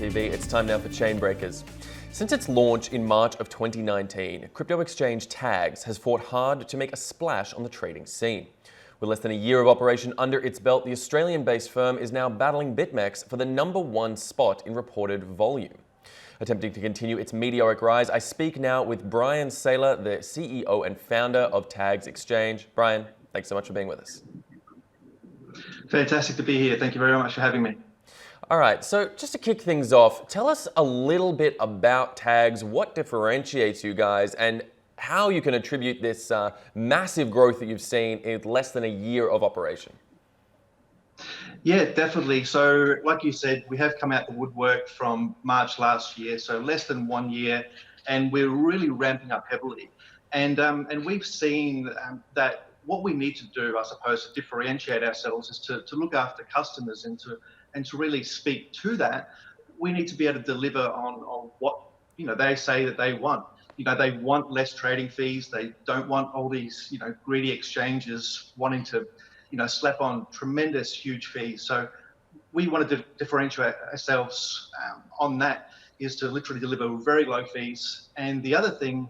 BLOCKTV. It's time now for Chain Breakers. Since its launch in March of 2019, crypto exchange Tagz has fought hard to make a splash on the trading scene. With less than a year of operation under its belt, the Australian-based firm is now battling Bitmex for the #1 spot in reported volume. Attempting to continue its meteoric rise, I speak now with Brian Saylor, the CEO and founder of Tagz Exchange. Brian, thanks so much for being with us. Fantastic to be here. Thank you very much for having me. All right, so just to kick things off, tell us a little bit about Tagz, what differentiates you guys, and how you can attribute this massive growth that you've seen in less than a year of operation. Yeah, definitely. So like you said, we have come out the woodwork from March last year, so less than 1 year, and we're really ramping up heavily. And we've seen that what we need to do, I suppose, to differentiate ourselves is to look after customers and to really speak to that. We need to be able to deliver on what they say that they want. They want less trading fees. They don't want all these greedy exchanges wanting to slap on tremendous huge fees. So we wanted to differentiate ourselves on that, is to literally deliver very low fees. And the other thing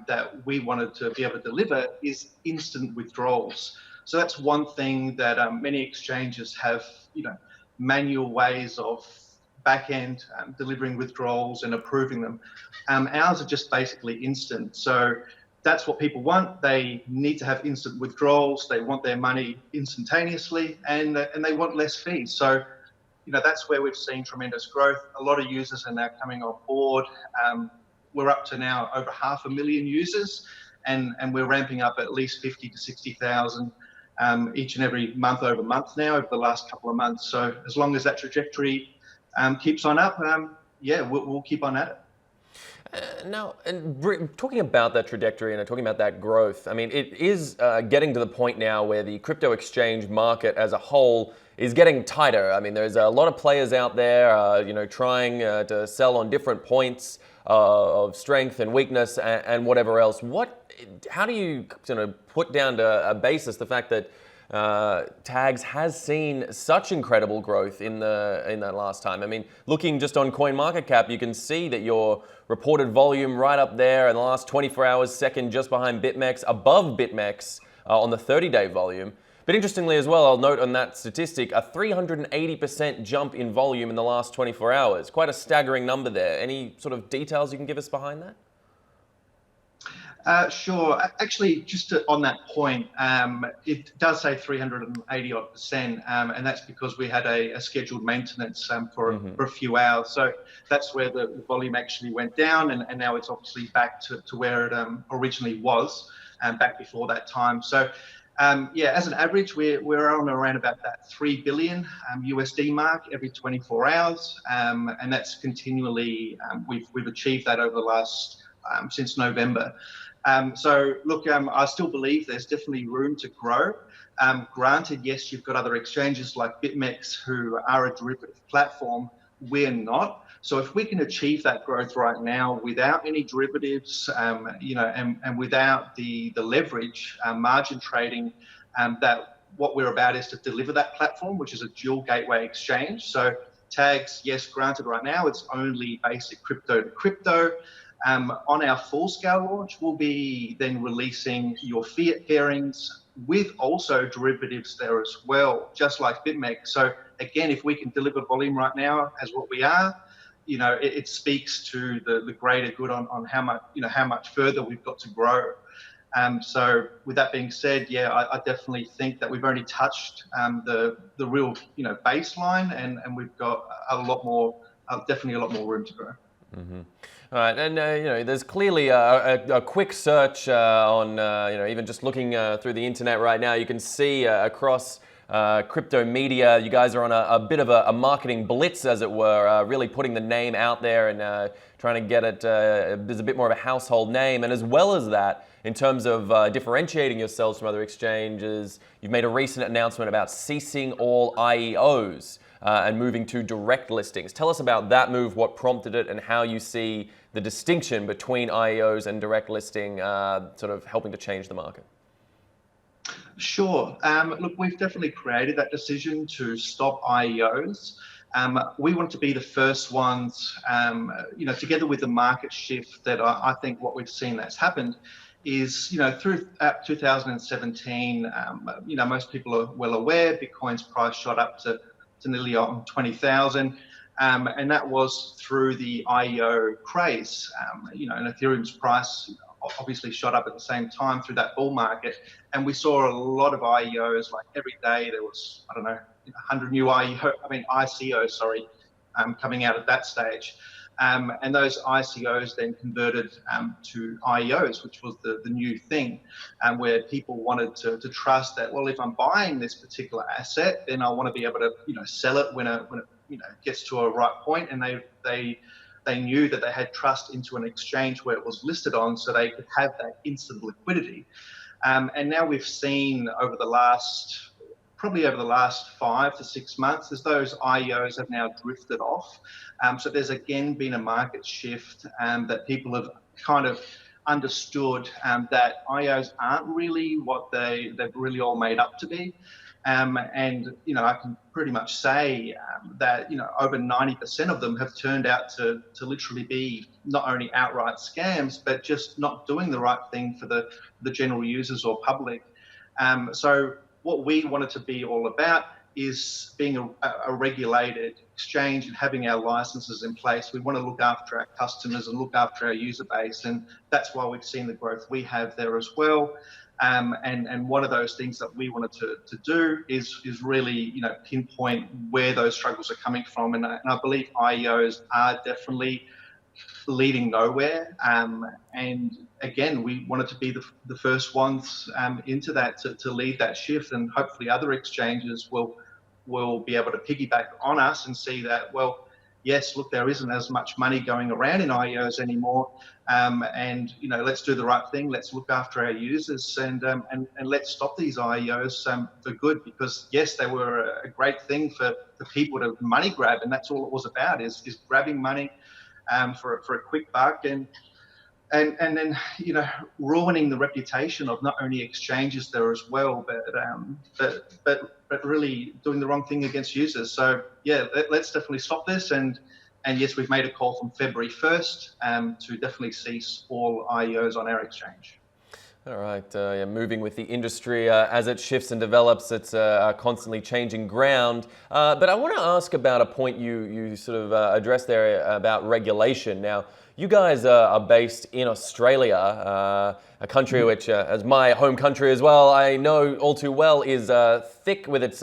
that we wanted to be able to deliver is instant withdrawals. So that's one thing that many exchanges have, manual ways of back-end delivering withdrawals and approving them. Ours are just basically instant. So that's what people want. They need to have instant withdrawals. They want their money instantaneously, and they want less fees. So that's where we've seen tremendous growth. A lot of users are now coming on board. We're up to now over 500,000 users, and we're ramping up at least 50 to 60,000 each and every month over the last couple of months. So as long as that trajectory keeps on up, we'll keep on at it. Now, and talking about that trajectory and talking about that growth, I mean, it is getting to the point now where the crypto exchange market as a whole is getting tighter. I mean, there's a lot of players out there, trying to sell on different points of strength and weakness and whatever else. How do you put down to a basis the fact that Tagz has seen such incredible growth in that last time? I mean, looking just on CoinMarketCap, you can see that your reported volume right up there in the last 24 hours, second just behind Bitmex, above Bitmex on the 30-day volume. But interestingly as well, I'll note on that statistic, a 380% jump in volume in the last 24 hours. Quite a staggering number there. Any sort of details you can give us behind that? Sure. Actually, just on that point, it does say 380 odd %, and that's because we had a scheduled maintenance for a few hours. So that's where the volume actually went down, and now it's obviously back to where it originally was, back before that time. So as an average, we're on around about that 3 billion USD mark every 24 hours, and that's continually we've achieved that over the last since November. So look, I still believe there's definitely room to grow. Granted, yes, you've got other exchanges like Bitmex who are a derivative platform. We're not. So if we can achieve that growth right now without any derivatives, and without the leverage, margin trading, that what we're about is to deliver that platform, which is a dual gateway exchange. So Tagz, yes, granted, right now it's only basic crypto to crypto. On our full-scale launch, we'll be then releasing your fiat pairings with also derivatives there as well, just like Bitmex. So again, if we can deliver volume right now as what we are, it speaks to the greater good on how much further we've got to grow. So with that being said, I definitely think that we've only touched the real baseline, and we've got definitely a lot more room to grow. Mm-hmm. All right, and there's clearly a quick search on even just looking through the internet right now. You can see across crypto media, you guys are on a bit of a marketing blitz, as it were, really putting the name out there and trying to get it as a bit more of a household name. And as well as that, in terms of differentiating yourselves from other exchanges, you've made a recent announcement about ceasing all IEOs. And moving to direct listings. Tell us about that move, what prompted it, and how you see the distinction between IEOs and direct listing sort of helping to change the market. Sure. Look, we've definitely created that decision to stop IEOs. We want to be the first ones, together with the market shift that I think what we've seen that's happened is, through 2017, most people are well aware Bitcoin's price shot up to nearly 20,000. And that was through the IEO craze, and Ethereum's price obviously shot up at the same time through that bull market. And we saw a lot of IEOs, like every day there was, 100 new ICOs, coming out at that stage. And those ICOs then converted to IEOs, which was the new thing, where people wanted to trust that, well, if I'm buying this particular asset, then I want to be able to, sell it when it gets to a right point. And they knew that they had trust into an exchange where it was listed on, so they could have that instant liquidity. And now we've seen over the last 5 to 6 months, as those IEOs have now drifted off. So there's again been a market shift that people have kind of understood that IEOs aren't really what they've really all made up to be. And I can pretty much say that over 90% of them have turned out to literally be not only outright scams, but just not doing the right thing for the general users or public. So what we wanted to be all about is being a regulated exchange and having our licenses in place. We want to look after our customers and look after our user base, and that's why we've seen the growth we have there as well. And one of those things that we wanted to do is really pinpoint where those struggles are coming from, and I believe IEOs are definitely leading nowhere. And again, we wanted to be the first ones into that to lead that shift, and hopefully other exchanges will be able to piggyback on us and see that, well, yes, look, there isn't as much money going around in IEOs anymore, and let's do the right thing. Let's look after our users, and let's stop these IEOs for good, because yes, they were a great thing for people to money grab, and that's all it was about, is grabbing money for a quick buck, and then ruining the reputation of not only exchanges there as well, but really doing the wrong thing against users. So yeah, let's definitely stop this, and yes, we've made a call from February 1st to definitely cease all IEOs on our exchange. All right, moving with the industry as it shifts and develops, it's constantly changing ground. But I want to ask about a point you sort of addressed there about regulation. Now, you guys are based in Australia, a country which, as my home country as well, I know all too well is thick with its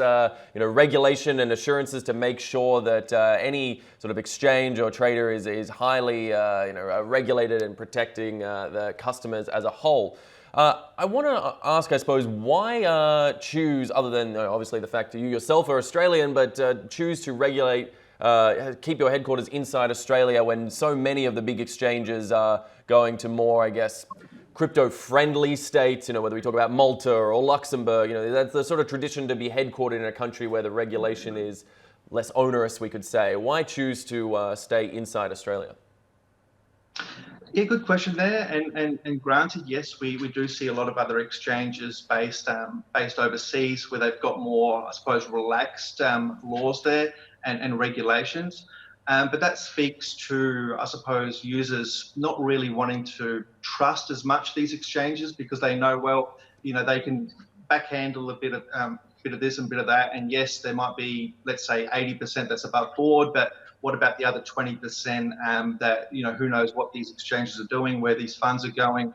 regulation and assurances to make sure that any sort of exchange or trader is highly regulated and protecting the customers as a whole. I want to ask, I suppose, why choose, other than obviously the fact that you yourself are Australian, but choose to regulate, keep your headquarters inside Australia when so many of the big exchanges are going to more, I guess, crypto-friendly states, whether we talk about Malta or Luxembourg, that's the sort of tradition to be headquartered in a country where the regulation is less onerous, we could say. Why choose to stay inside Australia? Yeah, good question there. And granted, yes, we do see a lot of other exchanges based overseas where they've got more, I suppose, relaxed laws there and regulations. But that speaks to, I suppose, users not really wanting to trust as much these exchanges, because they know, well, they can backhandle a bit of this and bit of that. And yes, there might be, let's say, 80% that's above board, but what about the other 20% that, who knows what these exchanges are doing, where these funds are going,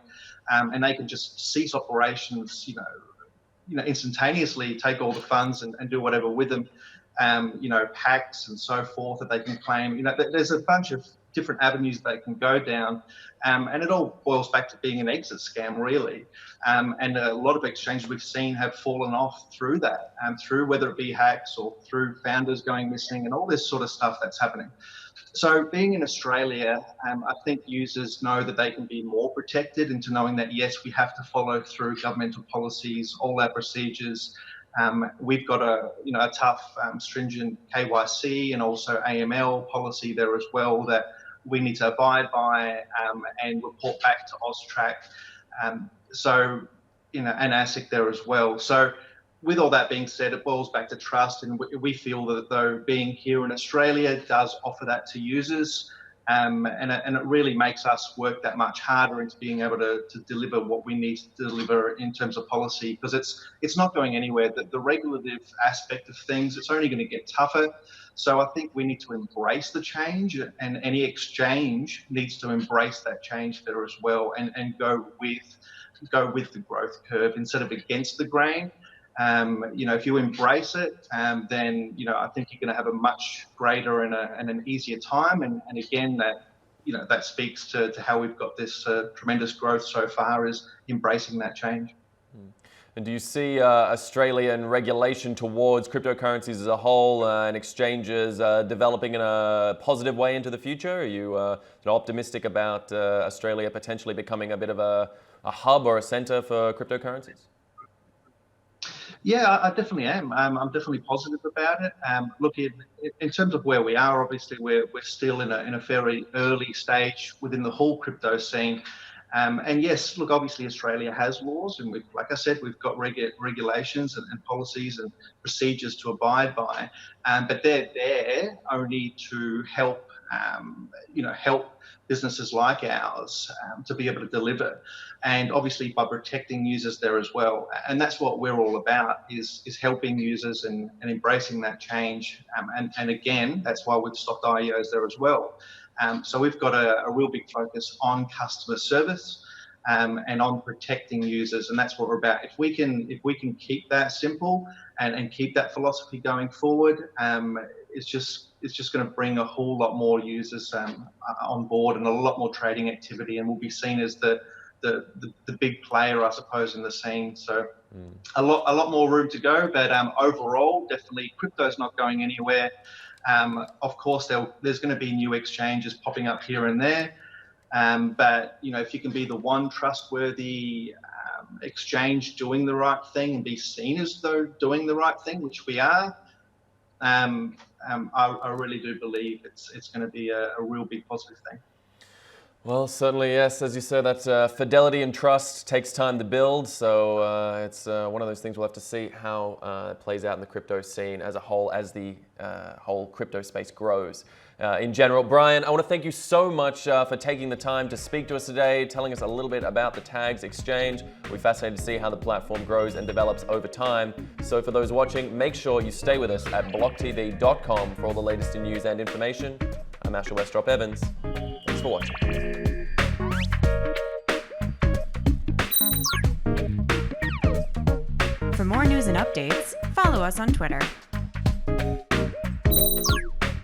and they can just cease operations, instantaneously, take all the funds and do whatever with them, hacks and so forth that they can claim. There's a bunch of different avenues they can go down, and it all boils back to being an exit scam, really. And a lot of exchanges we've seen have fallen off through that, through whether it be hacks or through founders going missing and all this sort of stuff that's happening. So being in Australia, I think users know that they can be more protected into knowing that, yes, we have to follow through governmental policies, all our procedures. We've got a tough, stringent KYC and also AML policy there as well that we need to abide by and report back to AUSTRAC. And ASIC there as well. So with all that being said, it boils back to trust, and we feel that though being here in Australia does offer that to users, and it really makes us work that much harder into being able to deliver what we need to deliver in terms of policy, because it's not going anywhere. The regulative aspect of things, it's only going to get tougher. So I think we need to embrace the change, and any exchange needs to embrace that change there as well, and go with the growth curve instead of against the grain. If you embrace it, then I think you're going to have a much greater and an easier time. And again, that speaks to how we've got this tremendous growth so far, is embracing that change. And do you see Australian regulation towards cryptocurrencies as a whole and exchanges developing in a positive way into the future? Are you optimistic about Australia potentially becoming a bit of a hub or a center for cryptocurrencies? Yeah, I definitely am. I'm definitely positive about it. Look, in terms of where we are, obviously we're still in a very early stage within the whole crypto scene. And yes, look, obviously Australia has laws, and like I said, we've got regulations and policies and procedures to abide by. But they're there only to help, help businesses like ours to be able to deliver, and obviously by protecting users there as well. And that's what we're all about, is helping users and embracing that change. And again, that's why we've stopped IEOs there as well. So we've got a real big focus on customer service and on protecting users, and that's what we're about. If we can keep that simple and keep that philosophy going forward, it's just going to bring a whole lot more users on board, and a lot more trading activity, and we'll be seen as the big player, I suppose, in the scene. So a lot more room to go, but overall, definitely crypto's not going anywhere. Of course, there's going to be new exchanges popping up here and there, but if you can be the one trustworthy exchange doing the right thing and be seen as though doing the right thing, which we are, I really do believe it's going to be a real big positive thing. Well, certainly, yes. As you said, that fidelity and trust takes time to build. So it's one of those things we'll have to see how it plays out in the crypto scene as a whole, as the whole crypto space grows. In general, Brian, I want to thank you so much for taking the time to speak to us today, telling us a little bit about the Tagz exchange. We're fascinated to see how the platform grows and develops over time. So for those watching, make sure you stay with us at blocktv.com for all the latest in news and information. I'm westropp-evans. Thanks for watching. For more news and updates, follow us on Twitter.